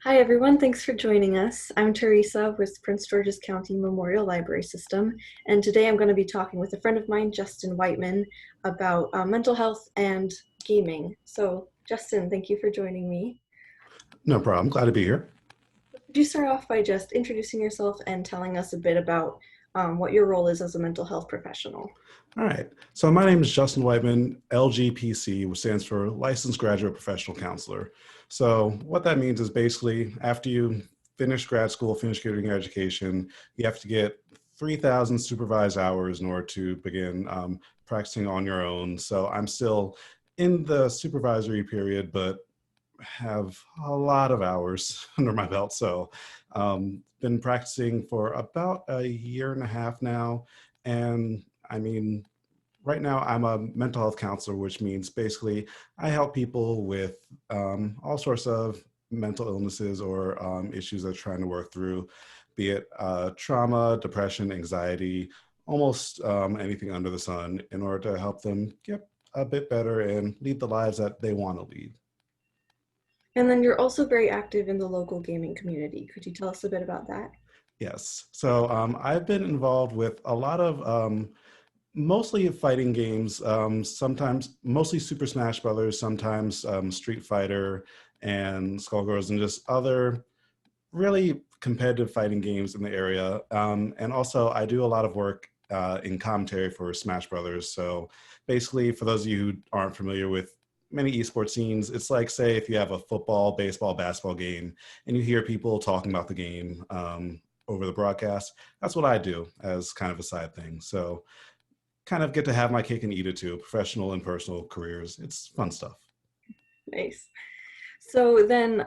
Hi, everyone. Thanks for joining us. I'm Teresa with Prince George's County Memorial Library System, and today I'm going to be talking with a friend of mine, Justin Whiteman, about mental health and gaming. So, Justin, thank you for joining me. No problem. Glad to be here. Could you start off by just introducing yourself and telling us a bit about what your role is as a mental health professional? All right. So my name is Justin Whiteman, LGPC, which stands for Licensed Graduate Professional Counselor. So what that means is basically after you finish grad school, finish getting your education, you have to get 3,000 supervised hours in order to begin practicing on your own. So I'm still in the supervisory period, but have a lot of hours under my belt. So been practicing for about a year and a half now. And I mean, right now I'm a mental health counselor, which means basically I help people with all sorts of mental illnesses or issues they're trying to work through, be it trauma, depression, anxiety, almost anything under the sun in order to help them get a bit better and lead the lives that they want to lead. And then you're also very active in the local gaming community. Could you tell us a bit about that? Yes. So I've been involved with a lot of mostly fighting games, sometimes mostly Super Smash Brothers, sometimes Street Fighter and Skullgirls, and just other really competitive fighting games in the area. And also, I do a lot of work in commentary for Smash Brothers. So basically, for those of you who aren't familiar with many esports scenes, it's like, say, if you have a football, baseball, basketball game, and you hear people talking about the game over the broadcast. That's what I do as kind of a side thing. So kind of get to have my cake and eat it too, professional and personal careers. It's fun stuff. Nice. So then,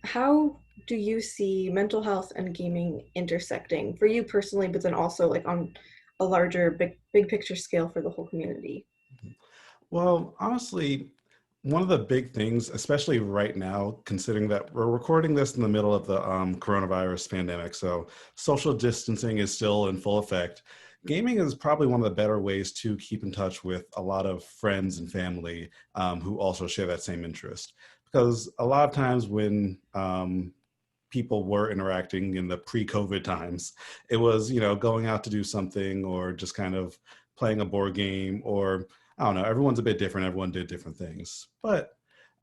how do you see mental health and gaming intersecting for you personally, but then also like on a larger, big picture scale for the whole community? Well, honestly, one of the big things, especially right now, considering that we're recording this in the middle of the coronavirus pandemic, so social distancing is still in full effect. Gaming is probably one of the better ways to keep in touch with a lot of friends and family who also share that same interest. Because a lot of times when people were interacting in the pre-COVID times, it was, going out to do something or just kind of playing a board game or I don't know, everyone's a bit different. Everyone did different things. But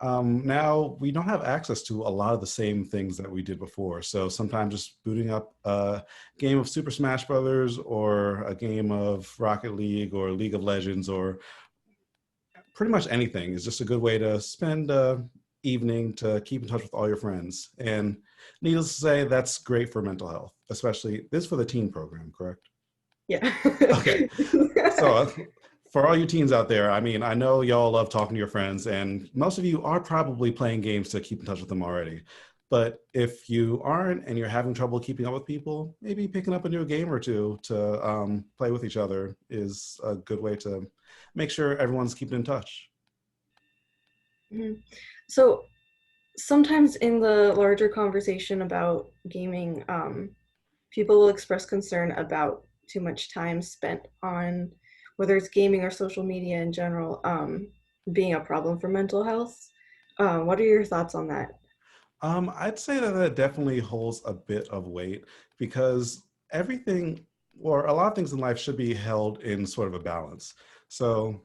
now we don't have access to a lot of the same things that we did before. So sometimes just booting up a game of Super Smash Brothers or a game of Rocket League or League of Legends or pretty much anything is just a good way to spend a evening to keep in touch with all your friends. And needless to say, that's great for mental health, especially this for the teen program, correct? Yeah. Okay. So for all you teens out there, I mean, I know y'all love talking to your friends, and most of you are probably playing games to keep in touch with them already. But if you aren't and you're having trouble keeping up with people, maybe picking up a new game or two to play with each other is a good way to make sure everyone's keeping in touch. Mhm. So sometimes in the larger conversation about gaming, people will express concern about too much time spent on whether it's gaming or social media in general, being a problem for mental health. What are your thoughts on that? I'd say that that definitely holds a bit of weight because everything or a lot of things in life should be held in sort of a balance. So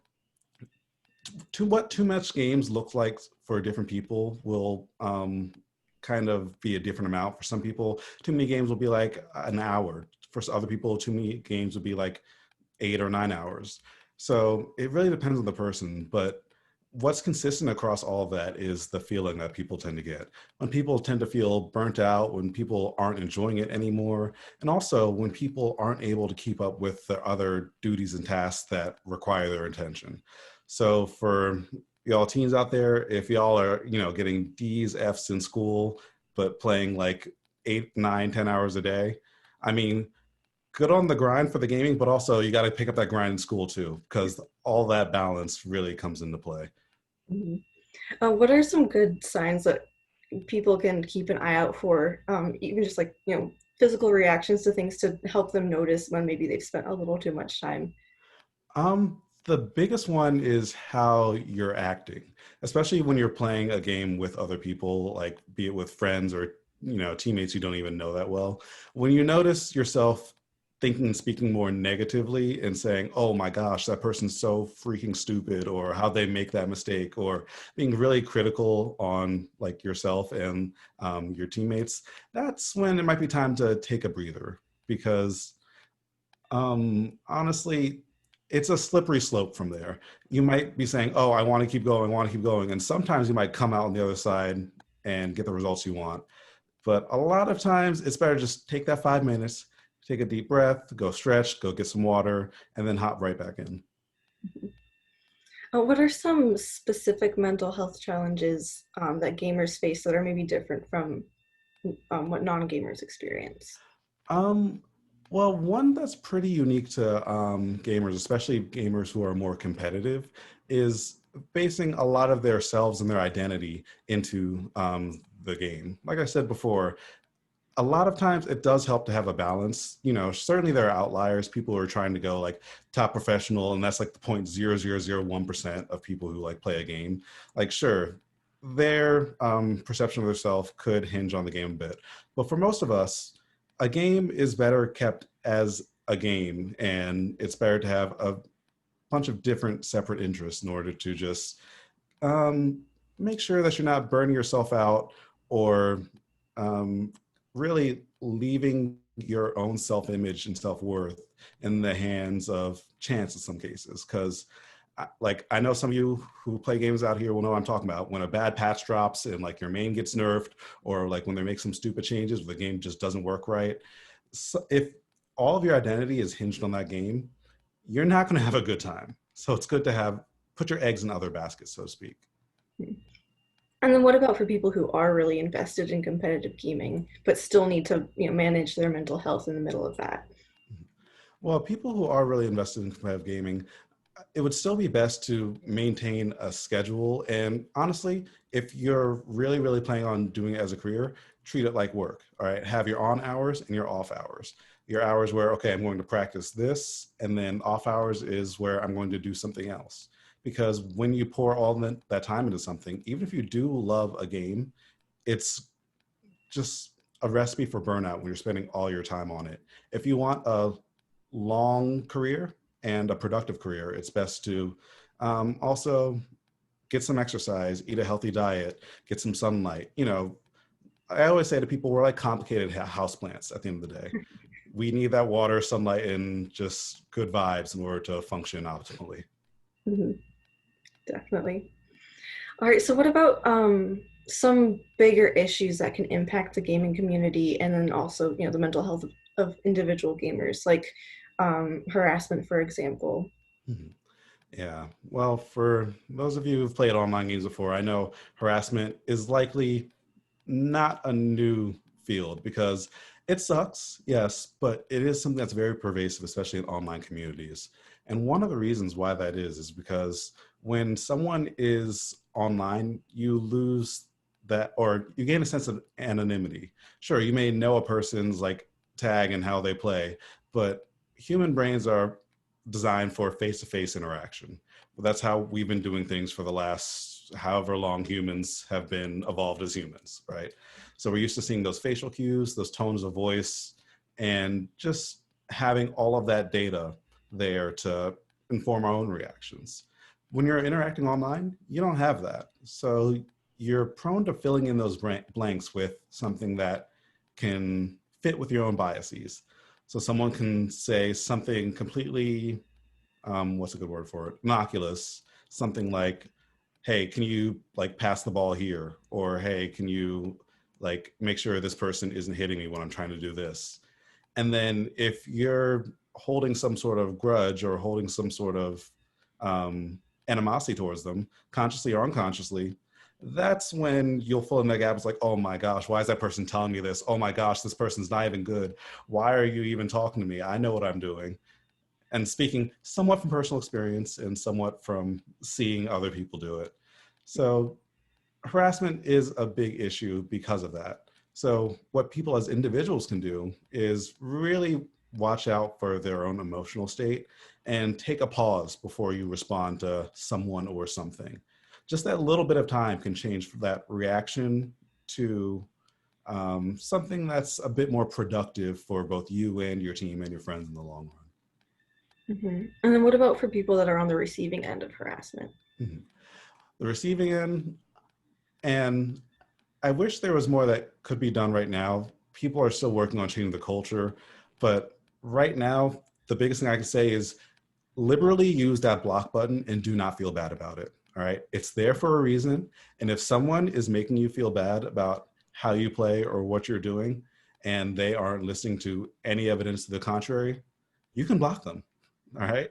what too much games look like for different people will kind of be a different amount. For some people, too many games will be like an hour. For other people, too many games will be like 8 or 9 hours. So it really depends on the person. But what's consistent across all of that is the feeling that people tend to get. When people tend to feel burnt out, when people aren't enjoying it anymore, and also when people aren't able to keep up with the other duties and tasks that require their attention. So for y'all teens out there, if y'all are, getting D's, F's in school, but playing like 8, 9, 10 hours a day, I mean, good on the grind for the gaming, but also you got to pick up that grind in school too, because all that balance really comes into play. Mhm. What are some good signs that people can keep an eye out for, even just like, physical reactions to things to help them notice when maybe they've spent a little too much time? The biggest one is how you're acting, especially when you're playing a game with other people, like be it with friends or teammates you don't even know that well. When you notice yourself thinking and speaking more negatively and saying, oh my gosh, that person's so freaking stupid, or how they make that mistake, or being really critical on like yourself and your teammates, that's when it might be time to take a breather. Because honestly, it's a slippery slope from there. You might be saying, oh, I want to keep going, I want to keep going. And sometimes you might come out on the other side and get the results you want. But a lot of times it's better just take that 5 minutes, take a deep breath, go stretch, go get some water, and then hop right back in. What are some specific mental health challenges that gamers face that are maybe different from what non-gamers experience? Um, well, one that's pretty unique to gamers, especially gamers who are more competitive, is basing a lot of their selves and their identity into the game. Like I said before, a lot of times it does help to have a balance. Certainly there are outliers, people who are trying to go like top professional, and that's like the 0.0001% of people who like play a game. Like, sure, their perception of themselves could hinge on the game a bit. But for most of us, a game is better kept as a game, and it's better to have a bunch of different separate interests in order to just um, make sure that you're not burning yourself out, or um, really leaving your own self-image and self-worth in the hands of chance in some cases. Because like, I know some of you who play games out here will know what I'm talking about. When a bad patch drops and like your main gets nerfed, or like when they make some stupid changes, the game just doesn't work right. So if all of your identity is hinged on that game, you're not going to have a good time. So it's good to have put your eggs in other baskets, so to speak. And then what about for people who are really invested in competitive gaming but still need to, manage their mental health in the middle of that? Well, people who are really invested in competitive gaming, it would still be best to maintain a schedule. And honestly, if you're really, really planning on doing it as a career, treat it like work. All right. Have your on hours and your off hours. Your hours where, okay, I'm going to practice this, and then off hours is where I'm going to do something else. Because when you pour all that time into something, even if you do love a game, it's just a recipe for burnout when you're spending all your time on it. If you want a long career and a productive career, it's best to also get some exercise, eat a healthy diet, get some sunlight. I always say to people, we're like complicated houseplants at the end of the day. We need that water, sunlight, and just good vibes in order to function optimally. Hmm. Definitely. All right, so what about some bigger issues that can impact the gaming community and then also, the mental health of individual gamers, like harassment, for example? Mhm. Yeah. Well, for those of you who've played online games before, I know harassment is likely not a new field, because it sucks, yes, but it is something that's very pervasive, especially in online communities. And one of the reasons why that is because when someone is online, you lose that, or you gain a sense of anonymity. Sure, you may know a person's like tag and how they play, but human brains are designed for face-to-face interaction. That's how we've been doing things for the last however long humans have been evolved as humans, right? So we're used to seeing those facial cues, those tones of voice, and just having all of that data there to inform our own reactions. When you're interacting online, you don't have that. So you're prone to filling in those blanks with something that can fit with your own biases. So someone can say something completely, what's a good word for it? Innocuous, something like, hey, can you like pass the ball here? Or hey, can you like make sure this person isn't hitting me when I'm trying to do this? And then if you're holding some sort of grudge or holding some sort of um, animosity towards them, consciously or unconsciously, that's when you'll fill in that gap. It's like, oh my gosh, why is that person telling me this? Oh my gosh, this person's not even good. Why are you even talking to me? I know what I'm doing. And speaking somewhat from personal experience and somewhat from seeing other people do it. So harassment is a big issue because of that. So what people as individuals can do is really watch out for their own emotional state and take a pause before you respond to someone or something. Just that little bit of time can change that reaction to something that's a bit more productive for both you and your team and your friends in the long And then what about for people that are on the receiving end of harassment? run. The receiving end, and I wish there was more that could be done right now. People are still working on changing the culture, but right now, the biggest thing I can say is liberally use that block button and do not feel bad about it. All right. It's there for a reason. And if someone is making you feel bad about how you play or what you're doing, and they aren't listening to any evidence to the contrary, you can block them. All right.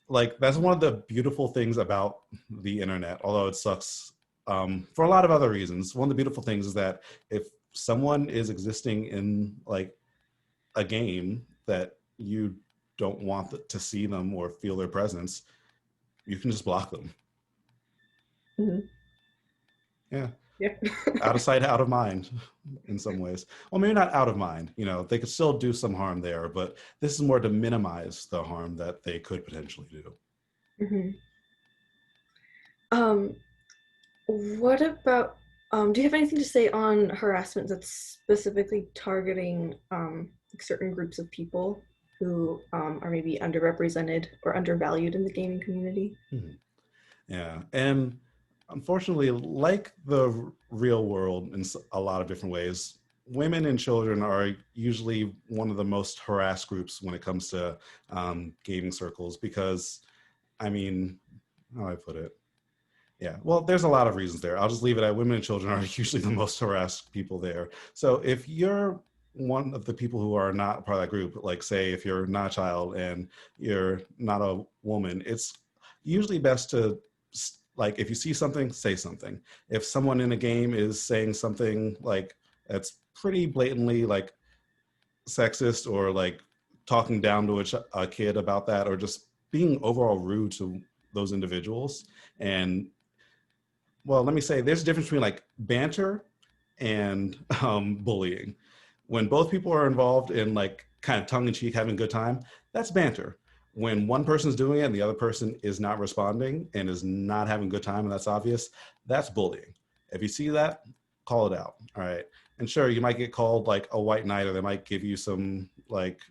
Like that's one of the beautiful things about the internet, although it sucks for a lot of other reasons. One of the beautiful things is that if someone is existing in like a game that you don't want to see them or feel their presence, you can just block them. Mhm. Yeah. Yeah. Out of sight, out of mind in some ways. Well, maybe not out of mind. You know, they could still do some harm there, but this is more to minimize the harm that they could potentially do. Mhm. Um, what about, do you have anything to say on harassment that's specifically targeting like certain groups of people who are maybe underrepresented or undervalued in the gaming community? Hmm. Yeah. And unfortunately, like the real world in a lot of different ways, women and children are usually one of the most harassed groups when it comes to gaming circles because, I mean, how do I put it? Yeah, well, there's a lot of reasons there. I'll just leave it at women and children are usually the most harassed people there. So if you're one of the people who are not part of that group, like say if you're not a child and you're not a woman, it's usually best to like if you see something, say something. If someone in a game is saying something like that's pretty blatantly like sexist or like talking down to a kid about that or just being overall rude to those individuals and well, let me say there's a difference between like banter and bullying. When both people are involved in like kind of tongue in cheek, having a good time, that's banter. When one person's doing it and the other person is not responding and is not having a good time, and that's obvious, that's bullying. If you see that, call it out. All right. And sure, you might get called like a white knight or they might give you some like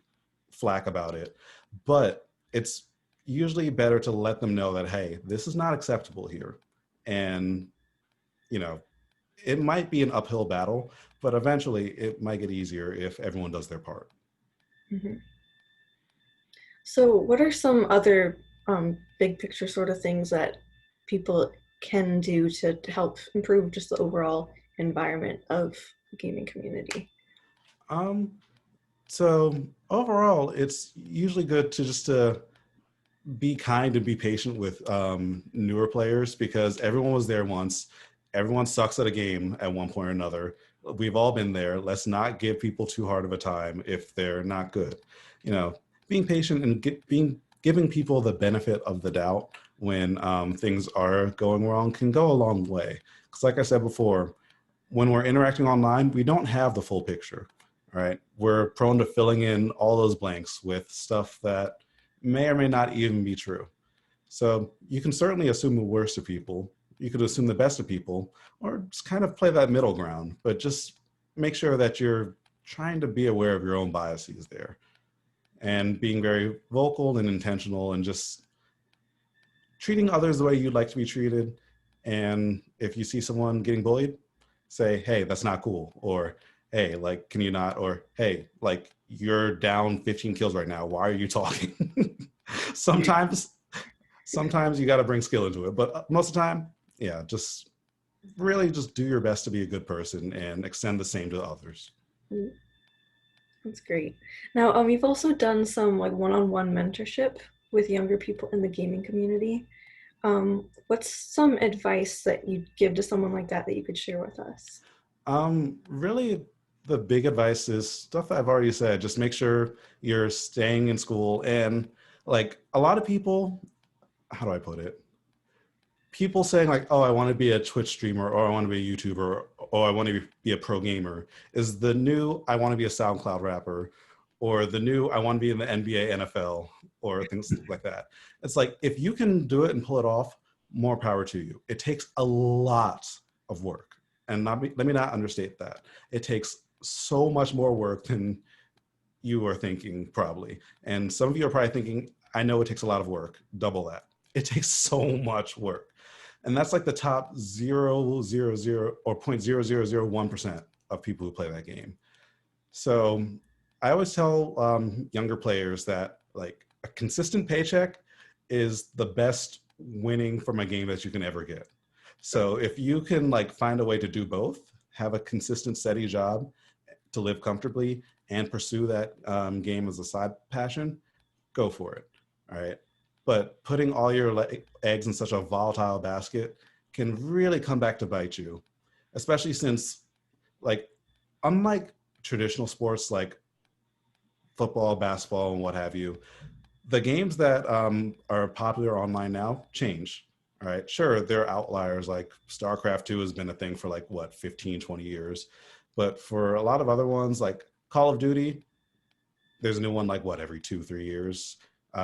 flack about it. But it's usually better to let them know that, hey, this is not acceptable here. And you know, it might be an uphill battle, but eventually it might get easier if everyone does their part. Mhm. So, what are some other big picture sort of things that people can do to help improve just the overall environment of the gaming community? Um, so overall, it's usually good to just to be kind and be patient with newer players because everyone was there once. Everyone sucks at a game at one point or another. We've all been there. Let's not give people too hard of a time if they're not good. You know, being patient and being giving people the benefit of the doubt when things are going wrong can go a long way. Because, like I said before, when we're interacting online, we don't have the full picture, right? We're prone to filling in all those blanks with stuff that may or may not even be true. So you can certainly assume the worst of people. You could assume the best of people, or just kind of play that middle ground, but just make sure that you're trying to be aware of your own biases there and being very vocal and intentional and just treating others the way you'd like to be treated. And if you see someone getting bullied, say, hey, that's not cool. Or, hey, like, can you not? Or, hey, like, you're down 15 kills right now. Why are you talking? sometimes, sometimes you got to bring skill into it. But most of the time, yeah, just really just do your best to be a good person and extend the same to others. Mm, that's great. Now, you've also done some like one-on-one mentorship with younger people in the gaming community. What's some advice that you'd give to someone like that that you could share with us? Really, the big advice is stuff I've already said. Just make sure you're staying in school. And like a lot of people, how do I put it? People saying like, "Oh, I want to be a Twitch streamer, or I want to be a YouTuber, or I want to be a pro gamer," is the new "I want to be a SoundCloud rapper," or the new "I want to be in the NBA, NFL," or things like that. It's like if you can do it and pull it off, more power to you. It takes a lot of work. And let me not understate that. It takes so much more work than you are thinking, probably. And some of you are probably thinking, I know it takes a lot of work, double that. It takes so much work. And that's like the top 0.00 or 0.0001% of people who play that game. So I always tell younger players that like a consistent paycheck is the best winning from a game that you can ever get. So if you can like find a way to do both, have a consistent, steady job to live comfortably and pursue that game as a side passion, go for it. All right. But putting all your eggs in such a volatile basket can really come back to bite you, especially since, like, unlike traditional sports like football, basketball, and what have you, the games that are popular online now change. All right. Sure, there are outliers like StarCraft 2 has been a thing for like what, 15, 20 years. But for a lot of other ones like Call of Duty, there's a new one like what, every 2, 3 years.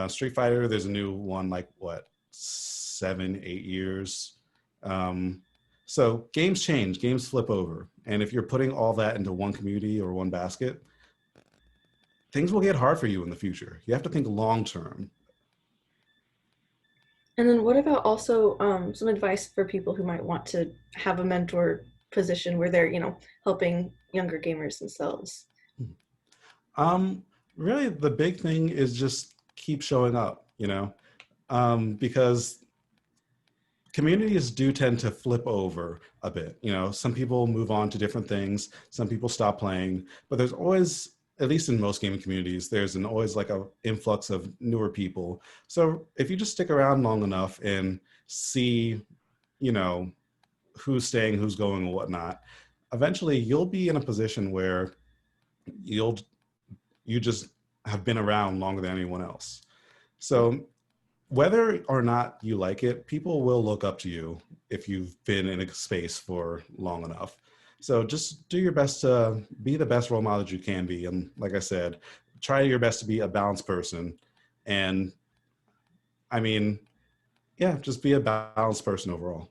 Street Fighter, there's a new one like what, 7, 8 years. Um, so games change, games flip over, and if you're putting all that into one community or one basket, things will get hard for you in the future. You have to think long term. And then what about also some advice for people who might want to have a mentor position where they're, helping younger gamers themselves? Um, Really, the big thing is just keep showing up. Because communities do tend to flip over a bit. Some people move on to different things, some people stop playing, but there's always, at least in most gaming communities, there's always like a influx of newer people. So if you just stick around long enough and see, you know, who's staying, who's going, and whatnot, eventually you'll be in a position where you'll you just have been around longer than anyone else. So whether or not you like it, people will look up to you if you've been in a space for long enough. So just do your best to be the best role model that you can be. And like I said, try your best to be a balanced person. And I mean, yeah, just be a balanced person overall.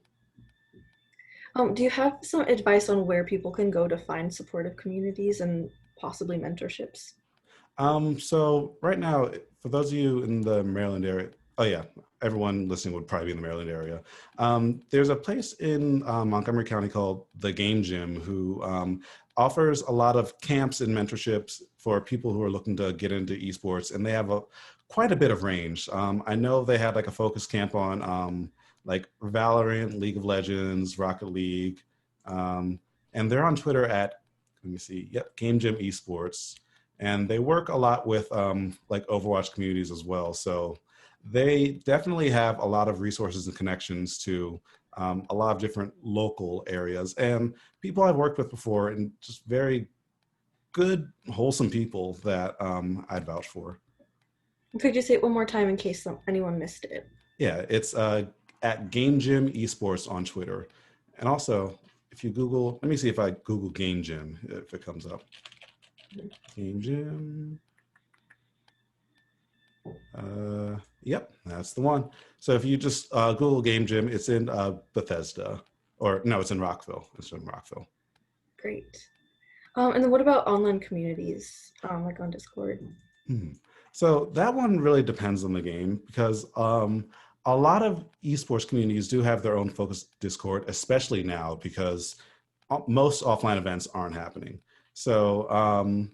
Do you have some advice on where people can go to find supportive communities and possibly mentorships? So right now, for those of you in the Maryland area, oh yeah, everyone listening would probably be in the Maryland area. There's a place in Montgomery County called the Game Gym who offers a lot of camps and mentorships for people who are looking to get into esports, and they have quite a bit of range. I know they had like a focus camp on like Valorant, League of Legends, Rocket League, um, and they're on Twitter at, let me see, yep, Game Gym Esports, and they work a lot with like Overwatch communities as well. So they definitely have a lot of resources and connections to a lot of different local areas and people I've worked with before, and just very good, wholesome people that I'd vouch for. Could you say it one more time in case anyone missed it? Yeah, it's at Game Gym Esports on Twitter, and also if you Google, let me see if I Google Game Gym if it comes up. Game Gym. Yep, that's the one. So if you just Google Game Gym, it's in Bethesda, or no, it's in Rockville. It's in Rockville. Great. And then what about online communities, like on Discord? Hmm. So that one really depends on the game because a lot of esports communities do have their own focused Discord, especially now because most offline events aren't happening. So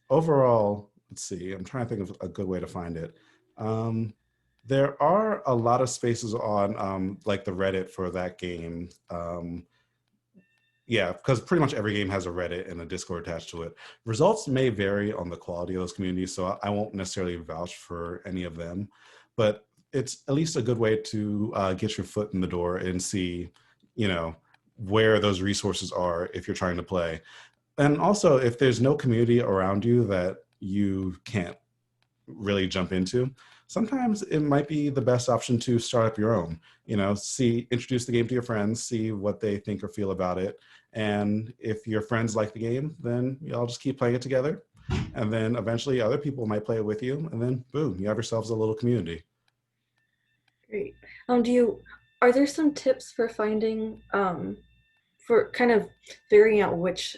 overall, let's see, I'm trying to think of a good way to find it. Um, there are a lot of spaces on like the Reddit for that game. Yeah, because pretty much every game has a Reddit and a Discord attached to it. Results may vary on the quality of those communities, so I won't necessarily vouch for any of them, but it's at least a good way to get your foot in the door and see, you know, where those resources are if you're trying to play. And also, if there's no community around you that you can't really jump into, sometimes it might be the best option to start up your own. Introduce the game to your friends, see what they think or feel about it. And if your friends like the game, then y'all just keep playing it together. And then eventually other people might play it with you. And then boom, you have yourselves a little community. Great. Are there some tips for finding for kind of figuring out which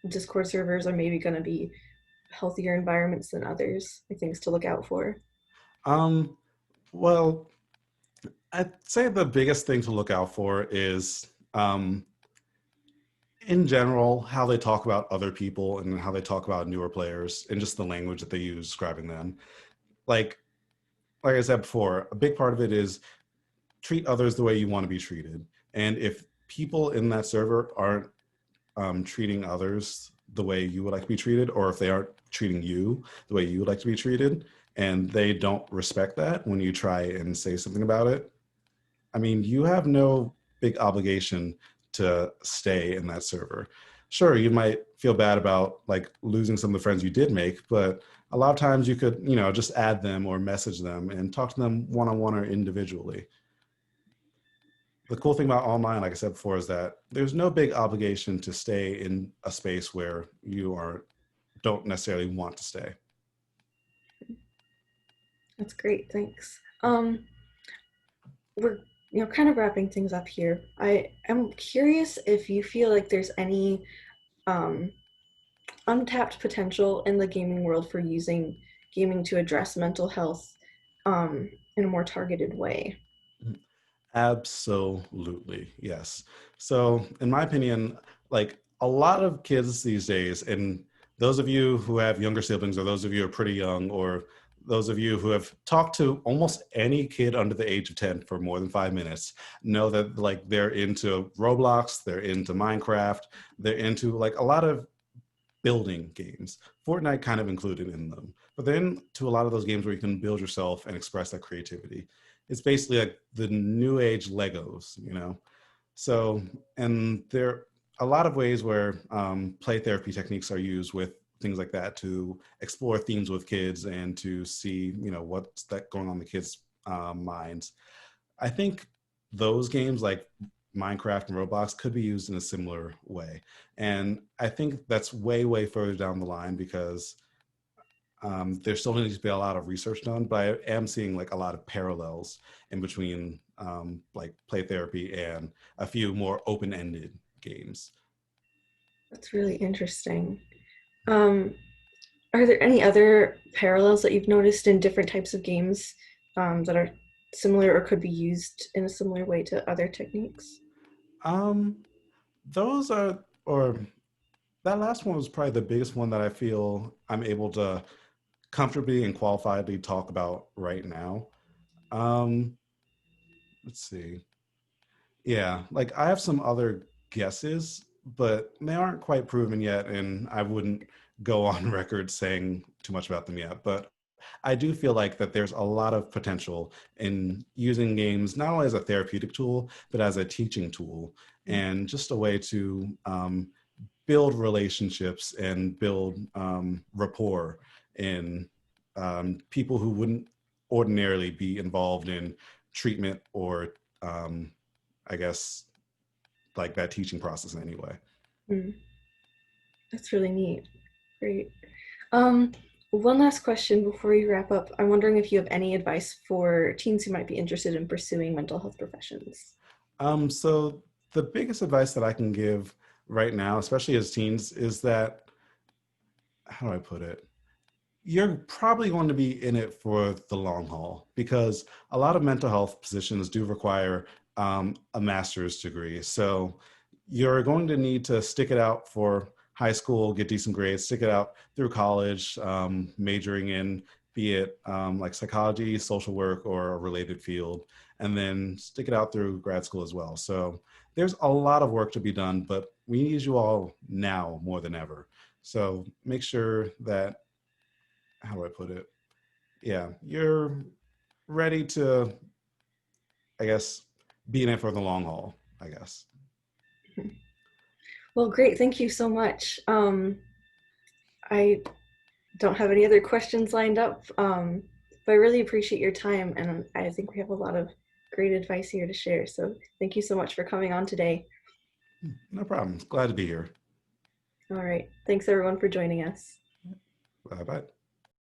Discord servers are maybe going to be healthier environments than others, like things to look out for. Um, well, I'd say the biggest thing to look out for is, in general, how they talk about other people and how they talk about newer players and just the language that they use describing them. Like, like I said before, a big part of it is treat others the way you want to be treated. And if people in that server aren't treating others the way you would like to be treated, or if they aren't treating you the way you would like to be treated, and they don't respect that when you try and say something about it, I mean, you have no big obligation to stay in that server. Sure, you might feel bad about like losing some of the friends you did make, but a lot of times you could, just add them or message them and talk to them one on one or individually. The cool thing about online, like I said before, is that there's no big obligation to stay in a space where you are don't necessarily want to stay. That's great, thanks. We're kind of wrapping things up here. I am curious if you feel like there's any um, untapped potential in the gaming world for using gaming to address mental health in a more targeted way. Absolutely, yes. So, in my opinion, like a lot of kids these days, and those of you who have younger siblings, or those of you who are pretty young, or those of you who have talked to almost any kid under the age of 10 for more than 5 minutes, know that like they're into Roblox, they're into Minecraft, they're into like a lot of building games. Fortnite kind of included in them. But then to a lot of those games where you can build yourself and express that creativity. It's basically like the new age Legos. So, and there are a lot of ways where play therapy techniques are used with things like that to explore themes with kids and to see, what's that going on in the kids' minds. I think those games like Minecraft and Roblox could be used in a similar way. And I think that's way, way further down the line because there still needs to be a lot of research done, but I am seeing like a lot of parallels in between like play therapy and a few more open-ended games. That's really interesting. Um, are there any other parallels that you've noticed in different types of games that are similar or could be used in a similar way to other techniques? Um, those are, or that last one was probably the biggest one that I feel I'm able to comfortably and qualifiedly talk about right now. Um, let's see. Yeah, like I have some other guesses, but they aren't quite proven yet, and I wouldn't go on record saying too much about them yet. But I do feel like that there's a lot of potential in using games not only as a therapeutic tool, but as a teaching tool and just a way to build relationships and build rapport in people who wouldn't ordinarily be involved in treatment or I guess like that teaching process anyway. Mm, that's really neat. Great. Um, One last question before we wrap up. I'm wondering if you have any advice for teens who might be interested in pursuing mental health professions. So the biggest advice that I can give right now, especially as teens, is that how do I put it? You're probably going to be in it for the long haul because a lot of mental health positions do require a master's degree. So you're going to need to stick it out for high school, get decent grades, stick it out through college, majoring in be it like psychology, social work, or a related field, and then stick it out through grad school as well. So there's a lot of work to be done, but we need you all now more than ever. So make sure that how do I put it? Yeah, you're ready to, I guess, be in it for the long haul, I guess. Well, great. Thank you so much. I don't have any other questions lined up, but I really appreciate your time, and I think we have a lot of great advice here to share. So thank you so much for coming on today. No problem. Glad to be here. All right. Thanks, everyone, for joining us. Bye bye.